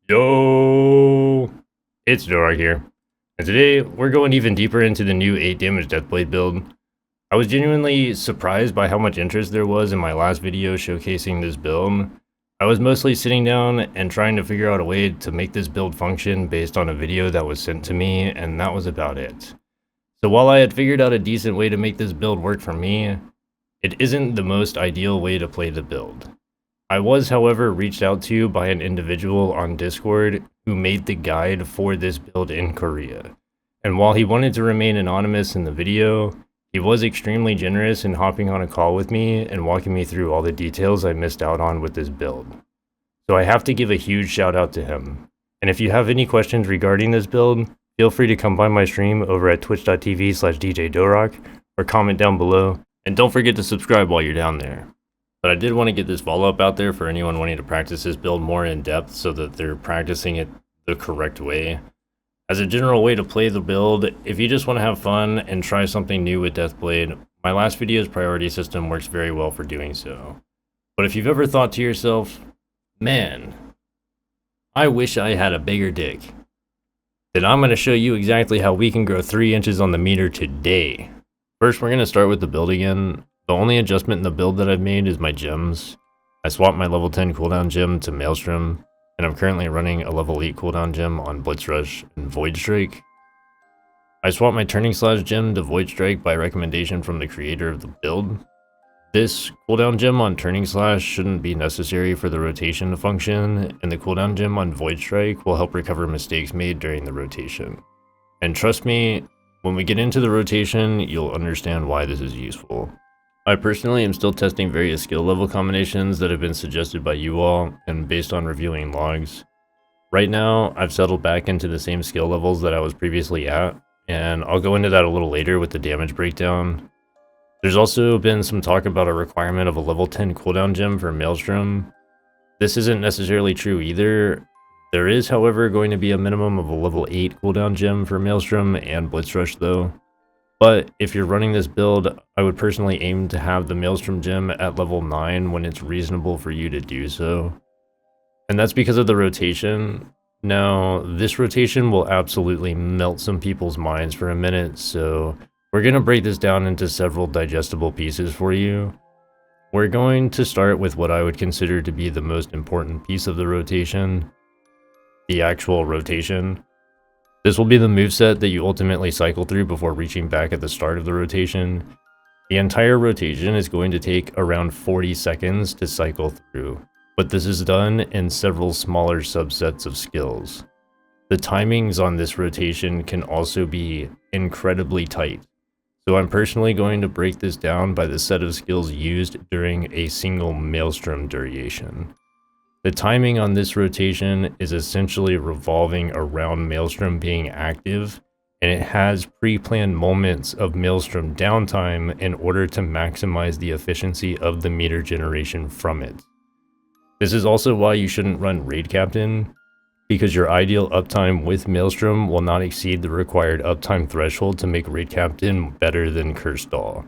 Yo, it's Dohrok here, and today we're going even deeper into the new 8 damage Deathblade build. I was genuinely surprised by how much interest there was in my last video showcasing this build. I was mostly sitting down and trying to figure out a way to make this build function based on a video that was sent to me, and that was about it. So while I had figured out a decent way to make this build work for me, it isn't the most ideal way to play the build. I was, however, reached out to by an individual on Discord who made the guide for this build in Korea. And while he wanted to remain anonymous in the video, he was extremely generous in hopping on a call with me and walking me through all the details I missed out on with this build. So I have to give a huge shout out to him. And if you have any questions regarding this build, feel free to come by my stream over at twitch.tv/DJDohrok or comment down below. And don't forget to subscribe while you're down there. But I did want to get this follow-up out there for anyone wanting to practice this build more in depth so that they're practicing it the correct way. As a general way to play the build, if you just want to have fun and try something new with Deathblade, my last video's priority system works very well for doing so. But if you've ever thought to yourself, man, I wish I had a bigger dick, then I'm going to show you exactly how we can grow 3 inches on the meter today. First, we're going to start with the build again. The only adjustment in the build that I've made is my gems. I swapped my level 10 cooldown gem to Maelstrom, and I'm currently running a level 8 cooldown gem on Blitz Rush and Void Strike. I swapped my Turning Slash gem to Void Strike by recommendation from the creator of the build. This cooldown gem on Turning Slash shouldn't be necessary for the rotation to function, and the cooldown gem on Void Strike will help recover mistakes made during the rotation. And trust me, when we get into the rotation, you'll understand why this is useful. I personally am still testing various skill level combinations that have been suggested by you all and based on reviewing logs. Right now, I've settled back into the same skill levels that I was previously at, and I'll go into that a little later with the damage breakdown. There's also been some talk about a requirement of a level 10 cooldown gem for Maelstrom. This isn't necessarily true either. There is, however, going to be a minimum of a level 8 cooldown gem for Maelstrom and Blitz Rush though. But if you're running this build, I would personally aim to have the Maelstrom gem at level 9 when it's reasonable for you to do so. And that's because of the rotation. Now, this rotation will absolutely melt some people's minds for a minute, so we're going to break this down into several digestible pieces for you. We're going to start with what I would consider to be the most important piece of the rotation, the actual rotation. This will be the moveset that you ultimately cycle through before reaching back at the start of the rotation. The entire rotation is going to take around 40 seconds to cycle through, but this is done in several smaller subsets of skills. The timings on this rotation can also be incredibly tight, so I'm personally going to break this down by the set of skills used during a single Maelstrom duration. The timing on this rotation is essentially revolving around Maelstrom being active, and it has pre-planned moments of Maelstrom downtime in order to maximize the efficiency of the meter generation from it. This is also why you shouldn't run Raid Captain, because your ideal uptime with Maelstrom will not exceed the required uptime threshold to make Raid Captain better than Curse Doll.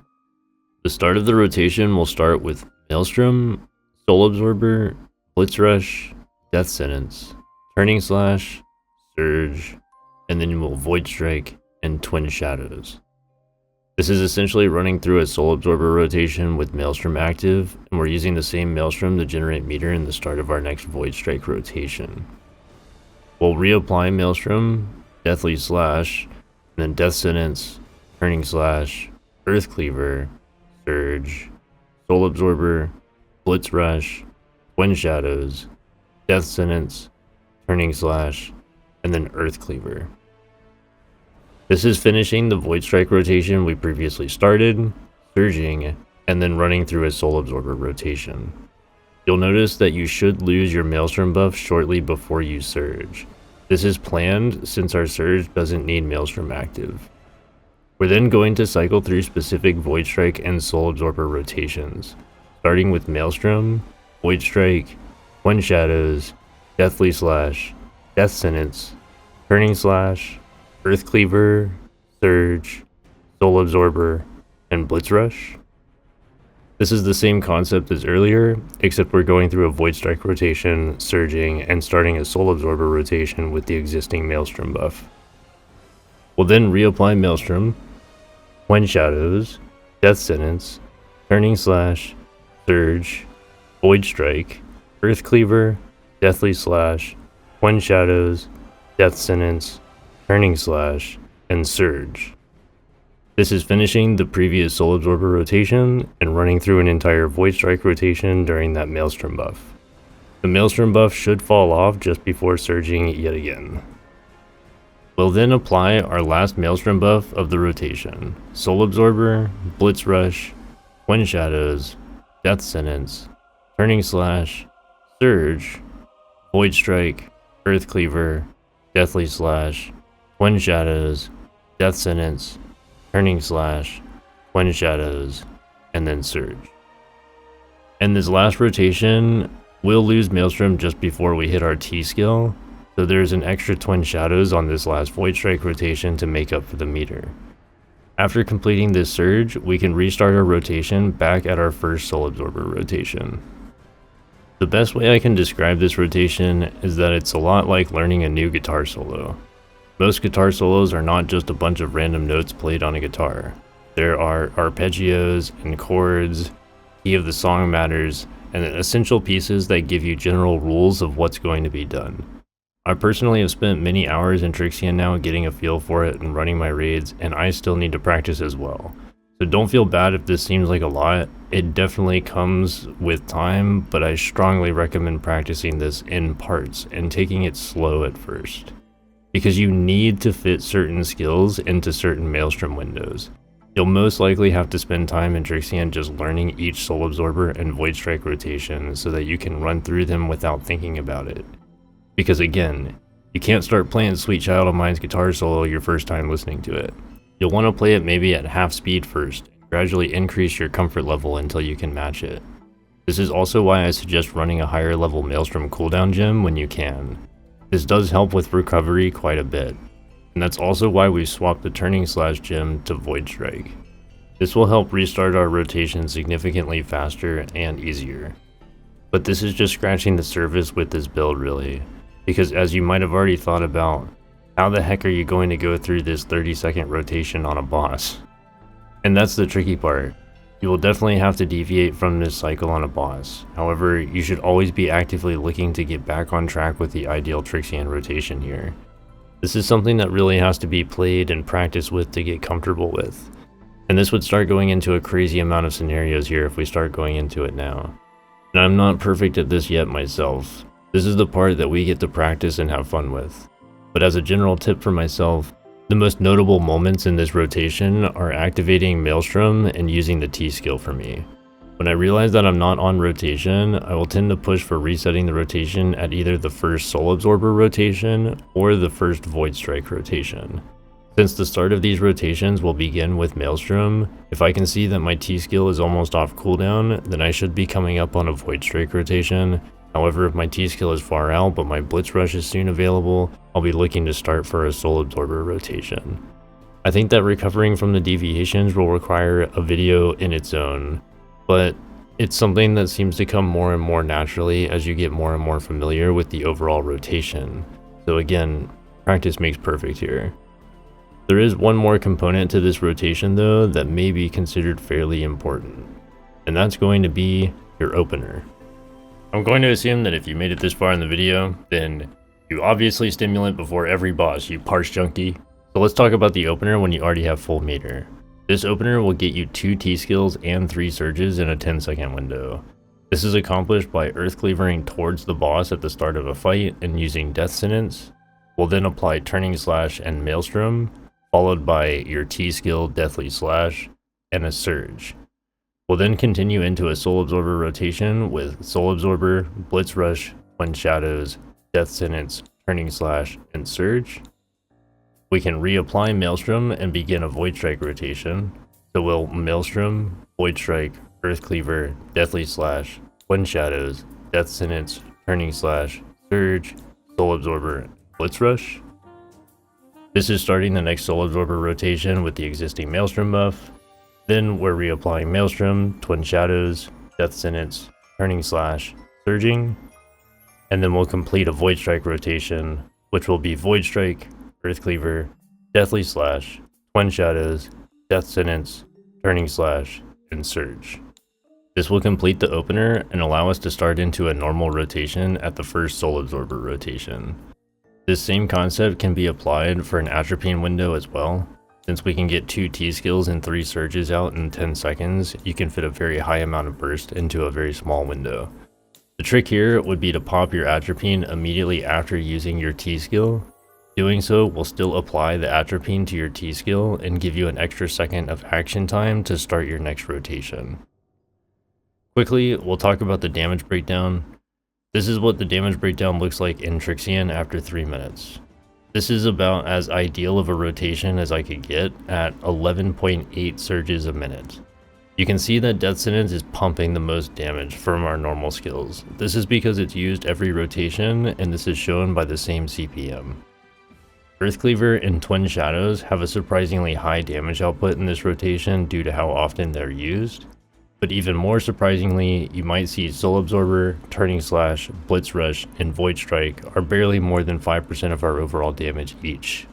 The start of the rotation will start with Maelstrom, Soul Absorber, Blitz Rush, Death Sentence, Turning Slash, Surge, and then you will Void Strike and Twin Shadows. This is essentially running through a Soul Absorber rotation with Maelstrom active, and we're using the same Maelstrom to generate meter in the start of our next Void Strike rotation. We'll reapply Maelstrom, Deathly Slash, and then Death Sentence, Turning Slash, Earth Cleaver, Surge, Soul Absorber, Blitz Rush, Twin Shadows, Death Sentence, Turning Slash, and then Earth Cleaver. This is finishing the Void Strike rotation we previously started, surging, and then running through a Soul Absorber rotation. You'll notice that you should lose your Maelstrom buff shortly before you surge. This is planned since our surge doesn't need Maelstrom active. We're then going to cycle through specific Void Strike and Soul Absorber rotations, starting with Maelstrom, Void Strike, Twin Shadows, Deathly Slash, Death Sentence, Turning Slash, Earth Cleaver, Surge, Soul Absorber, and Blitz Rush. This is the same concept as earlier, except we're going through a Void Strike rotation, surging, and starting a Soul Absorber rotation with the existing Maelstrom buff. We'll then reapply Maelstrom, Twin Shadows, Death Sentence, Turning Slash, Surge, Void Strike, Earth Cleaver, Deathly Slash, Twin Shadows, Death Sentence, Turning Slash, and Surge. This is finishing the previous Soul Absorber rotation and running through an entire Void Strike rotation during that Maelstrom buff. The Maelstrom buff should fall off just before surging yet again. We'll then apply our last Maelstrom buff of the rotation: Soul Absorber, Blitz Rush, Twin Shadows, Death Sentence, Turning Slash, Surge, Void Strike, Earth Cleaver, Deathly Slash, Twin Shadows, Death Sentence, Turning Slash, Twin Shadows, and then Surge. And this last rotation, we'll lose Maelstrom just before we hit our T skill, so there's an extra Twin Shadows on this last Void Strike rotation to make up for the meter. After completing this Surge, we can restart our rotation back at our first Soul Absorber rotation. The best way I can describe this rotation is that it's a lot like learning a new guitar solo. Most guitar solos are not just a bunch of random notes played on a guitar. There are arpeggios and chords, key of the song matters, and essential pieces that give you general rules of what's going to be done. I personally have spent many hours in TSha now getting a feel for it and running my raids, and I still need to practice as well. So don't feel bad if this seems like a lot. It definitely comes with time, but I strongly recommend practicing this in parts and taking it slow at first, because you need to fit certain skills into certain Maelstrom windows. You'll most likely have to spend time in TSha just learning each Soul Absorber and Void Strike rotation so that you can run through them without thinking about it. Because again, you can't start playing Sweet Child of Mine's guitar solo your first time listening to it. You'll want to play it maybe at half speed first, and gradually increase your comfort level until you can match it. This is also why I suggest running a higher level Maelstrom cooldown gem when you can. This does help with recovery quite a bit, and that's also why we swapped the Turning Slash gem to Void Strike. This will help restart our rotation significantly faster and easier. But this is just scratching the surface with this build really, because as you might have already thought about, how the heck are you going to go through this 30-second rotation on a boss? And that's the tricky part. You will definitely have to deviate from this cycle on a boss. However, you should always be actively looking to get back on track with the ideal TSha rotation here. This is something that really has to be played and practiced with to get comfortable with. And this would start going into a crazy amount of scenarios here if we start going into it now. And I'm not perfect at this yet myself. This is the part that we get to practice and have fun with. But as a general tip for myself, the most notable moments in this rotation are activating Maelstrom and using the T skill for me. When I realize that I'm not on rotation, I will tend to push for resetting the rotation at either the first Soul Absorber rotation or the first Void Strike rotation. Since the start of these rotations will begin with Maelstrom, if I can see that my T skill is almost off cooldown, then I should be coming up on a Void Strike rotation. However, if my T skill is far out but my Blitz Rush is soon available, I'll be looking to start for a Soul Absorber rotation. I think that recovering from the deviations will require a video in its own, but it's something that seems to come more and more naturally as you get more and more familiar with the overall rotation. So again, practice makes perfect here. There is one more component to this rotation though that may be considered fairly important, and that's going to be your opener. I'm going to assume that if you made it this far in the video, then you obviously stimulant before every boss, you parse junkie. So let's talk about the opener when you already have full meter. This opener will get you 2 T skills and 3 surges in a 10-second window. This is accomplished by earth cleavering towards the boss at the start of a fight and using Death Sentence. We'll then apply Turning Slash and Maelstrom, followed by your T skill Deathly Slash and a surge. We'll then continue into a Soul Absorber rotation with Soul Absorber, Blitz Rush, Twin Shadows, Death Sentence, Turning Slash, and Surge. We can reapply Maelstrom and begin a Void Strike rotation. So we'll Maelstrom, Void Strike, Earth Cleaver, Deathly Slash, Twin Shadows, Death Sentence, Turning Slash, Surge, Soul Absorber, Blitz Rush. This is starting the next Soul Absorber rotation with the existing Maelstrom buff. Then we're reapplying Maelstrom, Twin Shadows, Death Sentence, Turning Slash, Surging, and then we'll complete a Void Strike rotation, which will be Void Strike, Earth Cleaver, Deathly Slash, Twin Shadows, Death Sentence, Turning Slash, and Surge. This will complete the opener and allow us to start into a normal rotation at the first Soul Absorber rotation. This same concept can be applied for an Atropine window as well. Since we can get 2 T skills and 3 surges out in 10 seconds, you can fit a very high amount of burst into a very small window. The trick here would be to pop your Atropine immediately after using your T skill. Doing so will still apply the Atropine to your T skill and give you an extra second of action time to start your next rotation. Quickly, we'll talk about the damage breakdown. This is what the damage breakdown looks like in Trixian after 3 minutes. This is about as ideal of a rotation as I could get at 11.8 surges a minute. You can see that Death Sentence is pumping the most damage from our normal skills. This is because it's used every rotation, and this is shown by the same CPM. Earth Cleaver and Twin Shadows have a surprisingly high damage output in this rotation due to how often they're used. But even more surprisingly, you might see Soul Absorber, Turning Slash, Blitz Rush, and Void Strike are barely more than 5% of our overall damage each.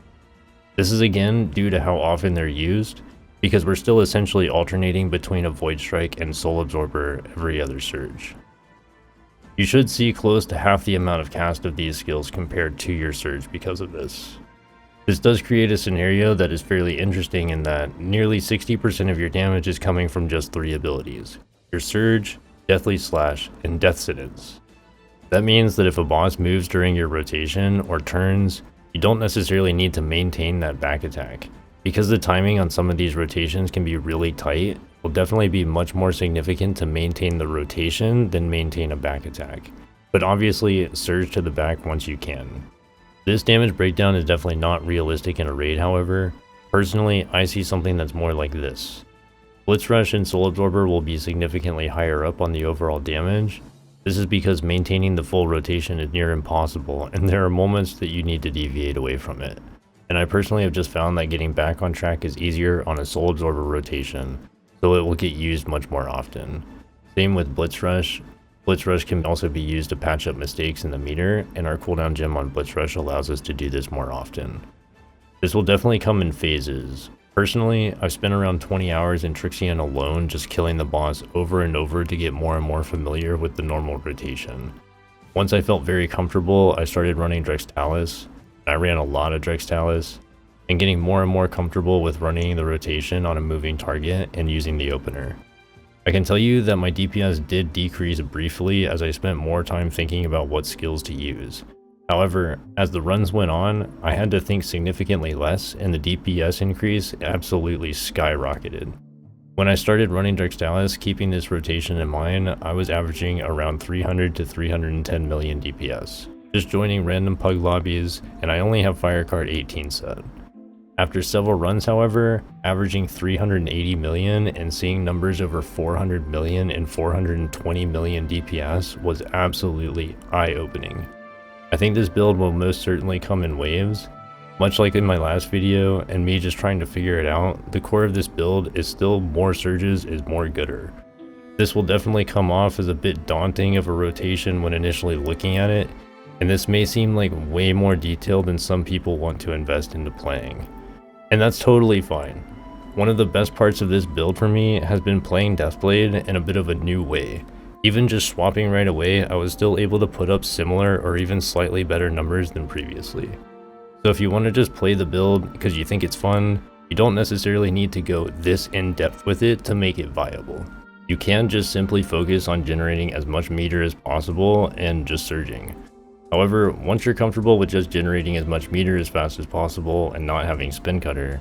This is again due to how often they're used, because we're still essentially alternating between a Void Strike and Soul Absorber every other surge. You should see close to half the amount of cast of these skills compared to your surge because of this. This does create a scenario that is fairly interesting in that nearly 60% of your damage is coming from just 3 abilities: your Surge, Deathly Slash, and Death Sentence. That means that if a boss moves during your rotation or turns, you don't necessarily need to maintain that back attack. Because the timing on some of these rotations can be really tight, it will definitely be much more significant to maintain the rotation than maintain a back attack. But obviously, surge to the back once you can. This damage breakdown is definitely not realistic in a raid, however. Personally, I see something that's more like this. Blitz Rush and Soul Absorber will be significantly higher up on the overall damage. This is because maintaining the full rotation is near impossible, and there are moments that you need to deviate away from it. And I personally have just found that getting back on track is easier on a Soul Absorber rotation, so it will get used much more often. Same with Blitz Rush. Blitz Rush can also be used to patch up mistakes in the meter, and our cooldown gem on Blitz Rush allows us to do this more often. This will definitely come in phases. Personally, I've spent around 20 hours in Trixian alone just killing the boss over and over to get more and more familiar with the normal rotation. Once I felt very comfortable, I started running Drextalis. I ran a lot of Drextalis, and getting more and more comfortable with running the rotation on a moving target and using the opener. I can tell you that my DPS did decrease briefly as I spent more time thinking about what skills to use. However, as the runs went on, I had to think significantly less, and the DPS increase absolutely skyrocketed. When I started running Drextalis, keeping this rotation in mind, I was averaging around 300 to 310 million DPS, just joining random pug lobbies, and I only have Firecard 18 set. After several runs, however, averaging 380 million and seeing numbers over 400 million and 420 million DPS was absolutely eye-opening. I think this build will most certainly come in waves. Much like in my last video and me just trying to figure it out, the core of this build is still more surges is more gooder. This will definitely come off as a bit daunting of a rotation when initially looking at it, and this may seem like way more detailed than some people want to invest into playing. And that's totally fine. One of the best parts of this build for me has been playing Deathblade in a bit of a new way. Even just swapping right away, I was still able to put up similar or even slightly better numbers than previously. So if you want to just play the build because you think it's fun, you don't necessarily need to go this in depth with it to make it viable. You can just simply focus on generating as much meter as possible and just surging. However, once you're comfortable with just generating as much meter as fast as possible and not having spin cutter,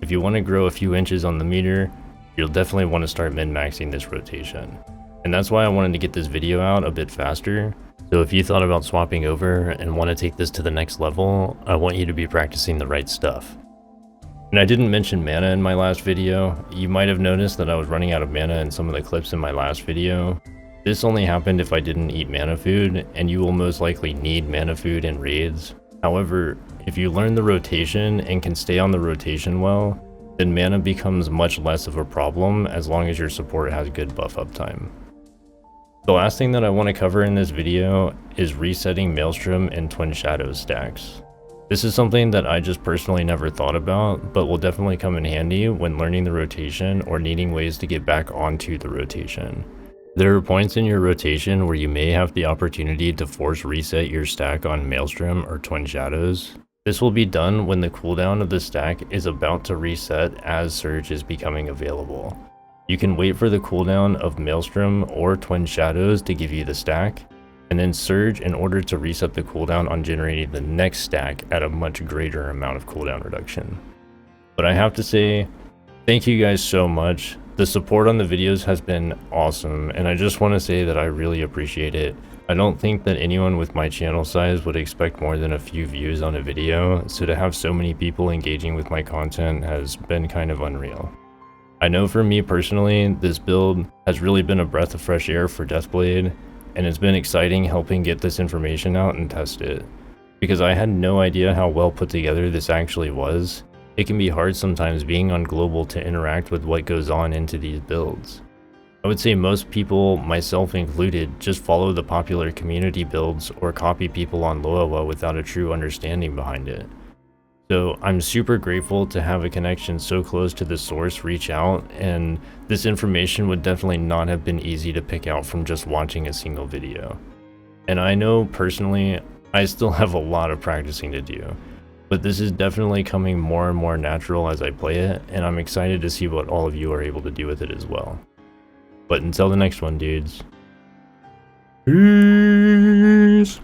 if you want to grow a few inches on the meter, you'll definitely want to start min-maxing this rotation. And that's why I wanted to get this video out a bit faster. So if you thought about swapping over and want to take this to the next level, I want you to be practicing the right stuff. And I didn't mention mana in my last video. You might have noticed that I was running out of mana in some of the clips in my last video. This only happened if I didn't eat mana food, and you will most likely need mana food in raids. However, if you learn the rotation and can stay on the rotation well, then mana becomes much less of a problem as long as your support has good buff uptime. The last thing that I want to cover in this video is resetting Maelstrom and Twin Shadows stacks. This is something that I just personally never thought about, but will definitely come in handy when learning the rotation or needing ways to get back onto the rotation. There are points in your rotation where you may have the opportunity to force reset your stack on Maelstrom or Twin Shadows. This will be done when the cooldown of the stack is about to reset as Surge is becoming available. You can wait for the cooldown of Maelstrom or Twin Shadows to give you the stack, and then Surge in order to reset the cooldown on generating the next stack at a much greater amount of cooldown reduction. But I have to say, thank you guys so much. The support on the videos has been awesome, and I just want to say that I really appreciate it. I don't think that anyone with my channel size would expect more than a few views on a video, so to have so many people engaging with my content has been kind of unreal. I know for me personally, this build has really been a breath of fresh air for Deathblade, and it's been exciting helping get this information out and test it. Because I had no idea how well put together this actually was. It can be hard sometimes being on global to interact with what goes on into these builds. I would say most people, myself included, just follow the popular community builds or copy people on Loawa without a true understanding behind it. So I'm super grateful to have a connection so close to the source reach out, and this information would definitely not have been easy to pick out from just watching a single video. And I know personally, I still have a lot of practicing to do, but this is definitely coming more and more natural as I play it, and I'm excited to see what all of you are able to do with it as well. But until the next one, dudes. Peace!